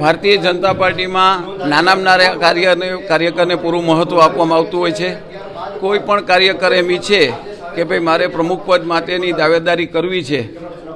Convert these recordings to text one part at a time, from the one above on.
ભારતીય જનતા પાર્ટીમાં નાનામાં નાના કાર્યકરને પૂરું મહત્ત્વ આપવામાં આવતું હોય છે. કોઈ પણ કાર્યકર એમ ઈચ્છે કે ભાઈ મારે પ્રમુખ પદ માટેની દાવેદારી કરવી છે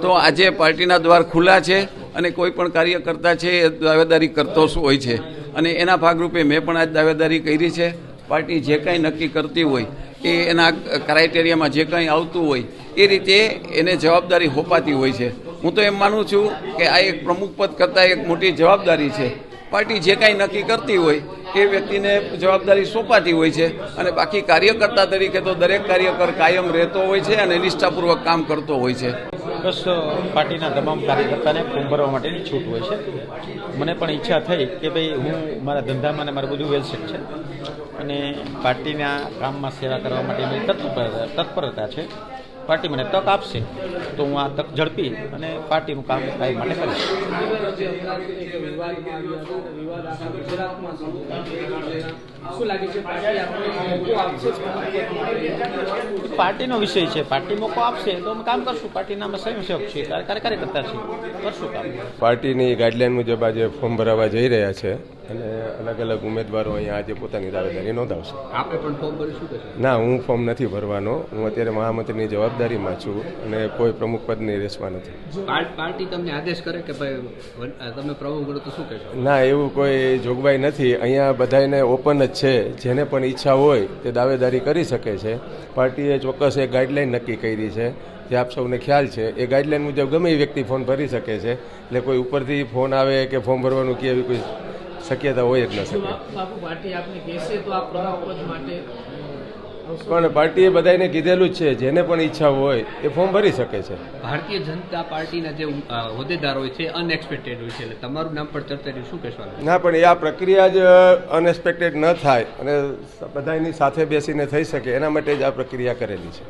તો આજે પાર્ટીના દ્વાર ખુલ્લા છે અને કોઈ પણ કાર્યકર્તા છે એ દાવેદારી કરતો હોય છે અને એના ભાગરૂપે મેં પણ આજ દાવેદારી કરી છે. પાર્ટી જે કાંઈ નક્કી કરતી હોય એ એના ક્રાઇટેરિયામાં જે કાંઈ આવતું હોય એ રીતે એને જવાબદારી સોંપાતી હોય છે. હું તો એમ માનું છું કે આ એક પ્રમુખ પદ કરતાં એક મોટી જવાબદારી છે. પાર્ટી જે કાંઈ નક્કી કરતી હોય એ વ્યક્તિને જવાબદારી સોંપાતી હોય છે અને બાકી કાર્યકર્તા તરીકે તો દરેક કાર્યકર કાયમ રહેતો હોય છે અને નિષ્ઠાપૂર્વક કામ કરતો હોય છે. બસ પાર્ટીના તમામ કાર્યકર્તાને ફોર્મ ભરવા માટેની છૂટ હોય છે. મને પણ ઈચ્છા થઈ કે ભાઈ હું મારા ધંધામાં ને મારું બધું વેલસેટ છે અને પાર્ટીના કામમાં સેવા કરવા માટેની તત્પરતા છે. પાર્ટી મને તક આપશે તો હું આ તક ઝડપી અને પાર્ટીનું કામ કાયમ માટે કરીશ. પાર્ટીનો વિષય છે. પાર્ટી મોકો આપશે તો અમે કામ કરશું. પાર્ટીના અમે સ્વયંસેવક છીએ, કાર્યકર્તા છીએ, કરશું કામ. પાર્ટીની ગાઈડલાઈન મુજબ આજે ફોર્મ ભરાવા જઈ રહ્યા છે અને અલગ અલગ ઉમેદવારો અહીંયા આજે પોતાની દાવેદારી નોંધાવશે. આપણે પણ ફોર્મ ભરીશું કે ના, હું ફોર્મ નથી ભરવાનો. હું અત્યારે મહામંત્રીની જવાબદારીમાં છું અને કોઈ પ્રમુખ પદની રેસમાં નથી. પાર્ટી તમને આદેશ કરે કે ભાઈ તમે પ્રમુખ બનો તો શું કહેશો? ના, એવું કોઈ જોગવાઈ નથી. અહીંયા બધાને ઓપન જ છે. જેને પણ ઈચ્છા હોય તે દાવેદારી કરી શકે છે. પાર્ટીએ ચોક્કસ એક ગાઈડલાઈન નક્કી કરી છે જે આપ સૌને ખ્યાલ છે. એ ગાઈડલાઈન મુજબ ગમે એ વ્યક્તિ ફોર્મ ભરી શકે છે. એટલે કોઈ ઉપરથી ફોન આવે કે ફોર્મ ભરવાનું કે એવી કોઈ શક્યતા હોય જ ન શકે. પણ પાર્ટીએ બધાને કીધેલું જ છે જેને પણ ઈચ્છા હોય એ ફોર્મ ભરી શકે છે. ભારતીય જનતા પાર્ટીના જે હોદ્દેદારો હોય છે અનએક્સપેક્ટેડ હોય છે, એટલે તમારું નામ પણ ચર્ચા શું કહેવાનું? ના, પણ એ આ પ્રક્રિયા જ અનએક્સપેક્ટેડ ન થાય અને બધાની સાથે બેસીને થઈ શકે એના માટે જ આ પ્રક્રિયા કરેલી છે.